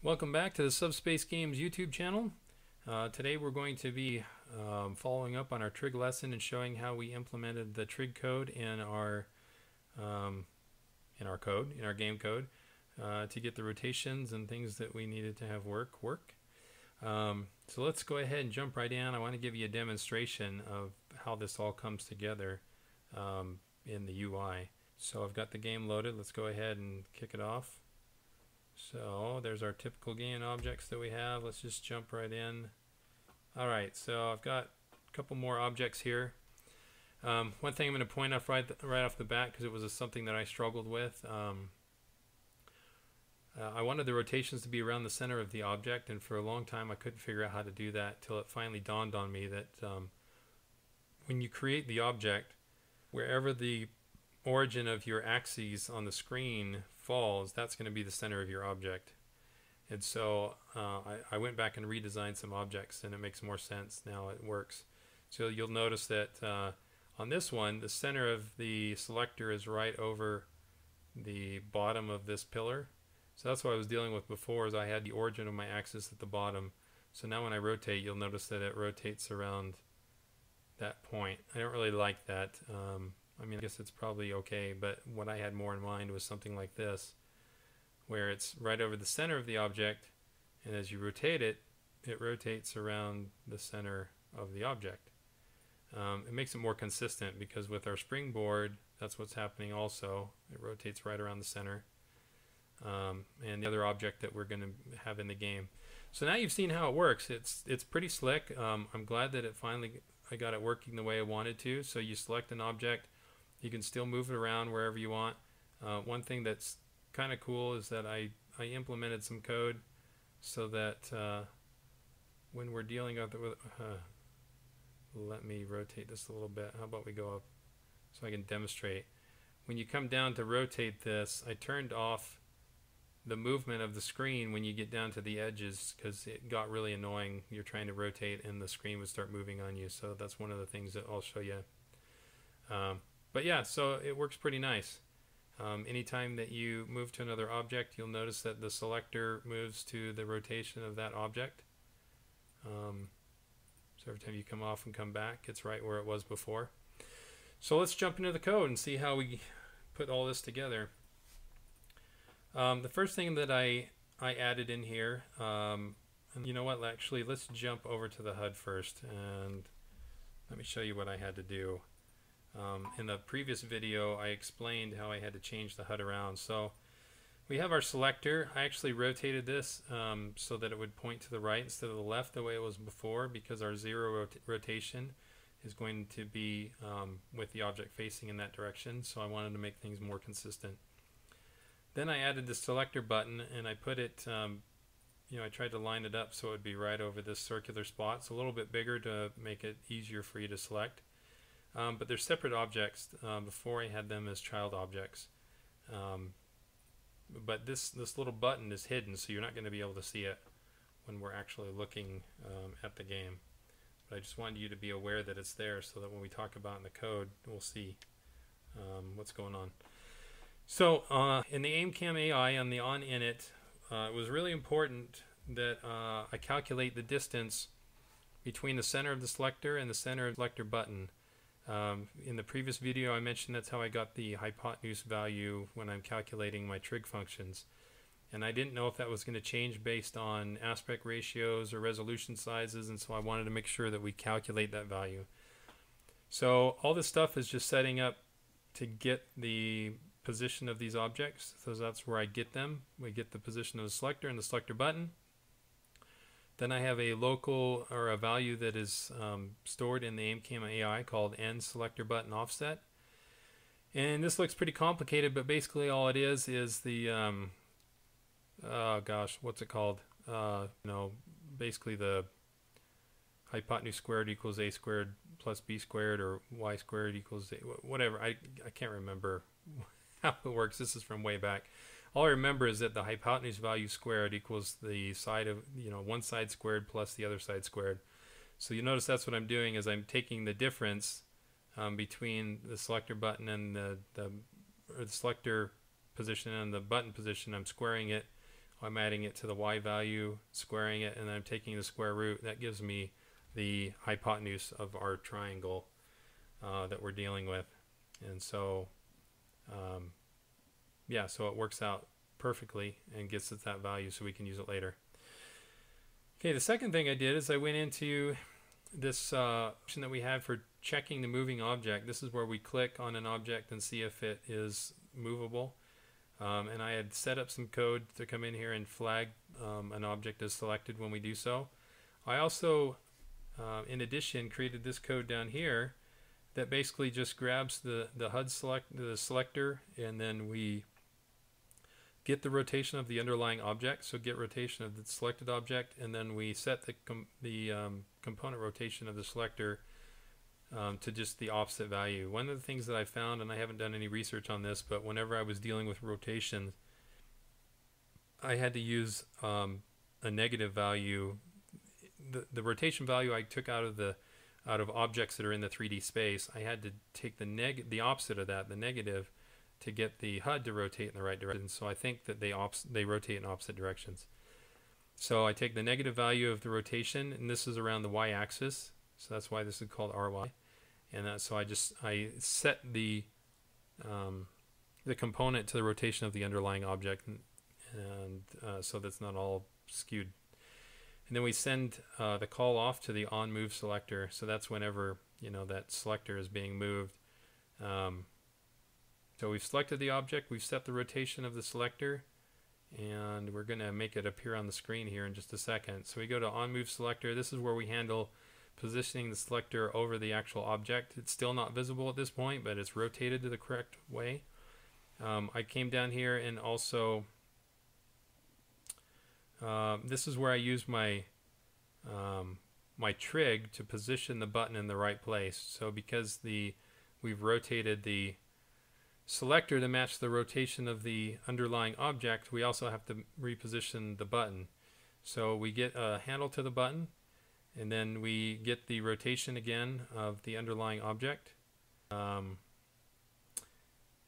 Welcome back to the Subspace Games YouTube channel. Today we're going to be following up on our trig lesson and showing how we implemented the trig code in our game code to get the rotations and things that we needed to have work. So let's go ahead and jump right in. I want to give you a demonstration of how this all comes together in the UI. So I've got the game loaded. Let's go ahead and kick it off. So there's our typical game objects that we have. Let's just jump right in. Alright, so I've got a couple more objects here. One thing I'm going to point out right off the bat, because it was something that I struggled with. I wanted the rotations to be around the center of the object, and for a long time I couldn't figure out how to do that till it finally dawned on me that when you create the object, wherever the origin of your axes on the screen falls, that's going to be the center of your object. And so I went back and redesigned some objects, and it makes more sense now. It works. So you'll notice that on this one, the center of the selector is right over the bottom of this pillar. So that's what I was dealing with before, is I had the origin of my axis at the bottom. So now when I rotate, you'll notice that it rotates around that point. I don't really like that. I mean, I guess it's probably okay, but what I had more in mind was something like this, where it's right over the center of the object, and as you rotate it, it rotates around the center of the object. It makes it more consistent, because with our springboard, that's what's happening also. It rotates right around the center. And the other object that we're going to have in the game. So now you've seen how it works. It's pretty slick. I'm glad that I got it working the way I wanted to. So you select an object, you can still move it around wherever you want. One thing that's kind of cool is that I implemented some code so that when we're dealing with let me rotate this a little bit. How about we go up so I can demonstrate. When you come down to rotate this, I turned off the movement of the screen when you get down to the edges, because it got really annoying. You're trying to rotate and the screen would start moving on you. So that's one of the things that I'll show you. But yeah, so it works pretty nice. Anytime that you move to another object, you'll notice that the selector moves to the rotation of that object. So every time you come off and come back, it's right where it was before. So let's jump into the code and see how we put all this together. The first thing that I added in here, and you know what, actually let's jump over to the HUD first and let me show you what I had to do. In the previous video I explained how I had to change the HUD around. So we have our selector. I actually rotated this so that it would point to the right instead of the left the way it was before, because our zero rotation is going to be with the object facing in that direction. So I wanted to make things more consistent. Then I added the selector button, and I put it, I tried to line it up so it would be right over this circular spot. It's a little bit bigger to make it easier for you to select. But they're separate objects. Before I had them as child objects. But this little button is hidden, so you're not going to be able to see it when we're actually looking at the game. But I just wanted you to be aware that it's there, so that when we talk about in the code, we'll see what's going on. So in the AimCam AI on the OnInit, it was really important that I calculate the distance between the center of the selector and the center of the selector button. In the previous video I mentioned that's how I got the hypotenuse value when I'm calculating my trig functions. And I didn't know if that was going to change based on aspect ratios or resolution sizes, and so I wanted to make sure that we calculate that value. So all this stuff is just setting up to get the position of these objects. So that's where I get them. We get the position of the selector and the selector button. Then I have a local, or a value that is stored in the AimCam AI called nSelectorButtonOffset. And this looks pretty complicated, but basically all it is the oh gosh, what's it called? Basically the hypotenuse squared equals a squared plus b squared, or y squared equals a, whatever. I can't remember how it works. This is from way back. All I remember is that the hypotenuse value squared equals the side of, one side squared plus the other side squared. So you notice that's what I'm doing, is I'm taking the difference between the selector button and the selector position and the button position. I'm squaring it I'm adding it to the y value, squaring it, and then I'm taking the square root. That gives me the hypotenuse of our triangle that we're dealing with. And so, yeah, so it works out perfectly and gets us that value so we can use it later. Okay, the second thing I did is I went into this option that we have for checking the moving object. This is where we click on an object and see if it is movable. And I had set up some code to come in here and flag an object as selected when we do so. I also, in addition, created this code down here that basically just grabs the HUD selector, and then we get the rotation of the underlying object. So get rotation of the selected object, and then we set the component rotation of the selector to just the opposite value. One of the things that I found, and I haven't done any research on this, but whenever I was dealing with rotation, I had to use a negative value. The rotation value I took out of objects that are in the 3D space, I had to take the opposite of that, the negative, to get the HUD to rotate in the right direction. So I think that they rotate in opposite directions. So I take the negative value of the rotation, and this is around the y-axis. So that's why this is called RY. And so I set the component to the rotation of the underlying object, and so that's not all skewed. And then we send the call off to the onMove selector. So that's whenever that selector is being moved. So we've selected the object, we've set the rotation of the selector, and we're going to make it appear on the screen here in just a second. So we go to onMove selector. This is where we handle positioning the selector over the actual object. It's still not visible at this point, but it's rotated to the correct way. I came down here and also this is where I use my my trig to position the button in the right place. So because we've rotated the selector to match the rotation of the underlying object, we also have to reposition the button. So we get a handle to the button, and then we get the rotation again of the underlying object. And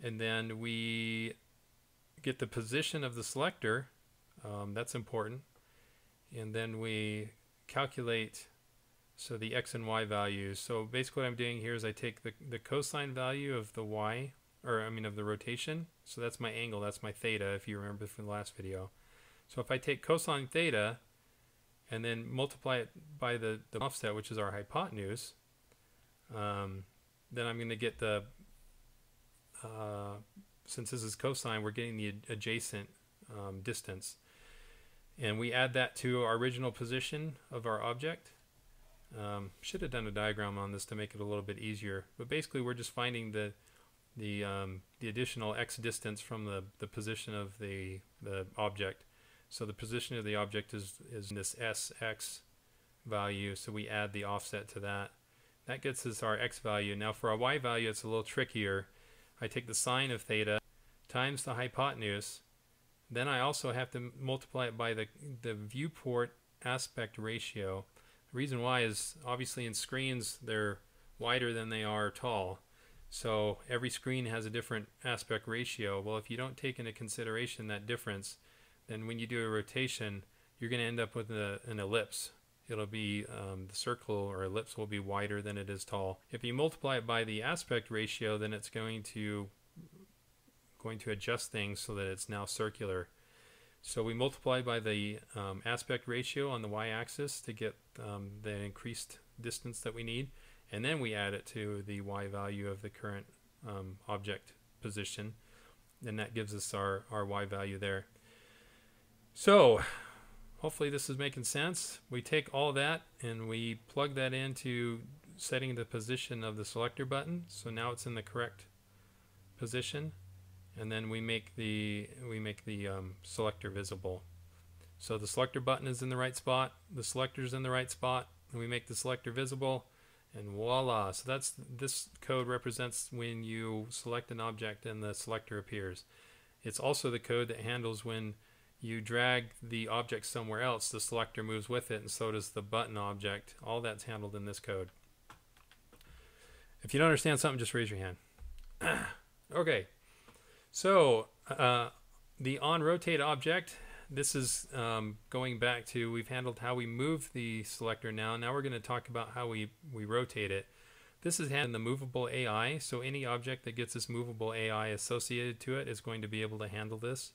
then we get the position of the selector. That's important. And then we calculate the x and y values. So basically what I'm doing here is I take the cosine value of the y, of the rotation. So that's my angle, that's my theta, if you remember from the last video. So if I take cosine theta and then multiply it by the offset, which is our hypotenuse, then I'm going to get since this is cosine, we're getting the adjacent distance. And we add that to our original position of our object. Should have done a diagram on this to make it a little bit easier. But basically we're just finding the additional x distance from the position of the object. So the position of the object is this sx value, so we add the offset to that. That gets us our x value. Now for our y value, it's a little trickier. I take the sine of theta times the hypotenuse. Then I also have to multiply it by the viewport aspect ratio. The reason why is obviously in screens they're wider than they are tall. So every screen has a different aspect ratio. Well, if you don't take into consideration that difference, then when you do a rotation, you're going to end up with an ellipse. It'll be the circle or ellipse will be wider than it is tall. If you multiply it by the aspect ratio, then it's going to adjust things so that it's now circular. So we multiply by the aspect ratio on the y-axis to get the increased distance that we need, and then we add it to the y value of the current object position, and that gives us our y value there. So hopefully this is making sense. We take all that and we plug that into setting the position of the selector button, so now it's in the correct position, and then we make the selector visible. So the selector button is in the right spot, the selector is in the right spot, and we make the selector visible, and voila. So this code represents when you select an object and the selector appears. It's also the code that handles when you drag the object somewhere else, the selector moves with it, and so does the button object. All that's handled in this code. If you don't understand something, just raise your hand. Okay, so the onRotate object, this is going back to, we've handled how we move the selector now. Now we're going to talk about how we rotate it. This is handling the movable AI, so any object that gets this movable AI associated to it is going to be able to handle this.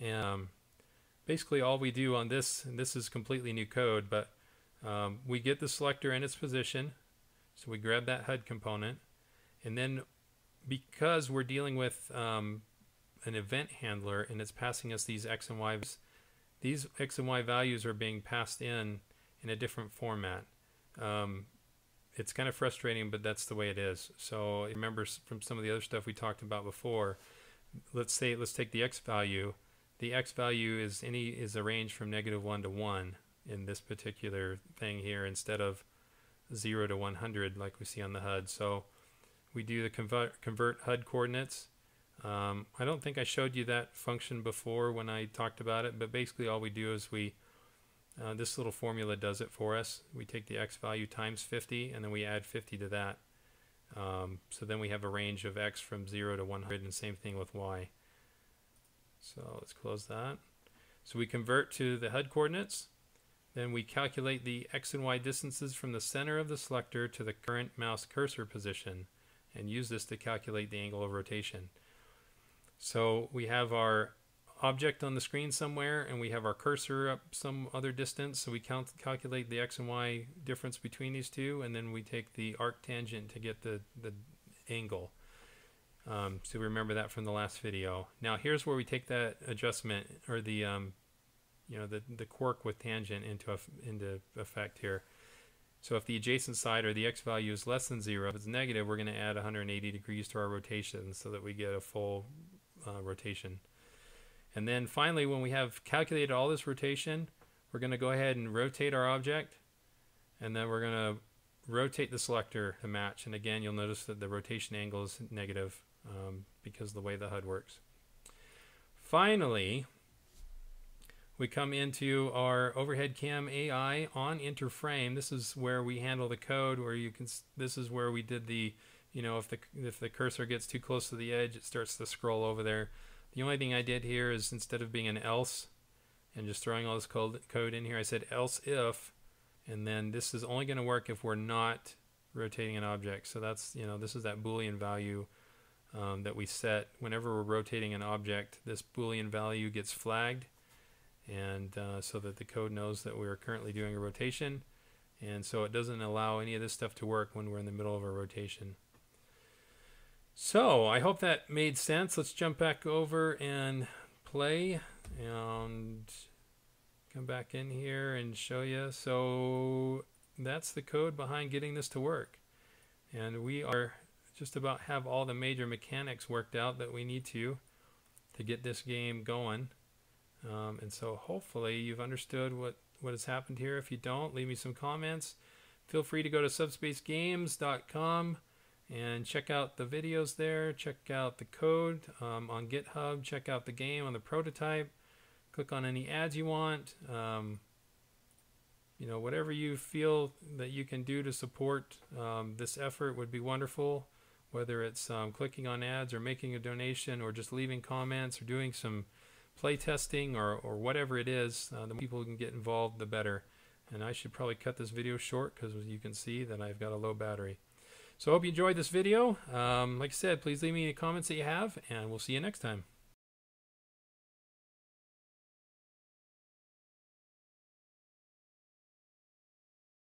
And basically all we do on this, and this is completely new code, but we get the selector in its position, so we grab that HUD component, and then because we're dealing with an event handler and it's passing us these X and Y, these X and Y values are being passed in a different format. It's kind of frustrating, but that's the way it is. So remember from some of the other stuff we talked about before, let's take the X value. The X value is a range from -1 to 1 in this particular thing here, instead of 0 to 100 like we see on the HUD. So we do the convert HUD coordinates. I don't think I showed you that function before when I talked about it, but basically all we do is this little formula does it for us. We take the X value times 50 and then we add 50 to that. So then we have a range of X from 0 to 100, and same thing with Y. So let's close that. So we convert to the HUD coordinates. Then we calculate the X and Y distances from the center of the selector to the current mouse cursor position, and use this to calculate the angle of rotation. So we have our object on the screen somewhere, and we have our cursor up some other distance, so we calculate the X and Y difference between these two, and then we take the arc tangent to get the angle. So remember that from the last video. Now here's where we take that adjustment, or the quirk with tangent into effect here. So if the adjacent side, or the X value, is less than 0, if it's negative, we're going to add 180 degrees to our rotation so that we get a full rotation. And then finally, when we have calculated all this rotation, we're going to go ahead and rotate our object, and then we're going to rotate the selector to match. And again, you'll notice that the rotation angle is negative because of the way the HUD works. Finally, we come into our overhead cam AI on interframe. This is where we handle the code, where you can. This is where we did the, if the cursor gets too close to the edge, it starts to scroll over there. The only thing I did here is, instead of being an else and just throwing all this code in here, I said else if, and then this is only going to work if we're not rotating an object. So that's, this is that Boolean value that we set. Whenever we're rotating an object, this Boolean value gets flagged, and so that the code knows that we're currently doing a rotation, and so it doesn't allow any of this stuff to work when we're in the middle of a rotation. So I hope that made sense. Let's jump back over and play and come back in here and show you. So that's the code behind getting this to work, and we are just about have all the major mechanics worked out that we need to get this game going. And so hopefully you've understood what has happened here. If you don't, leave me some comments. Feel free to go to subspacegames.com and check out the videos there. Check out the code on GitHub. Check out the game on the prototype. Click on any ads you want. Whatever you feel that you can do to support this effort would be wonderful. Whether it's clicking on ads, or making a donation, or just leaving comments, or doing some play testing, or whatever it is, the more people who can get involved, the better. And I should probably cut this video short because you can see that I've got a low battery. So I hope you enjoyed this video. Like I said, please leave me any comments that you have, and we'll see you next time.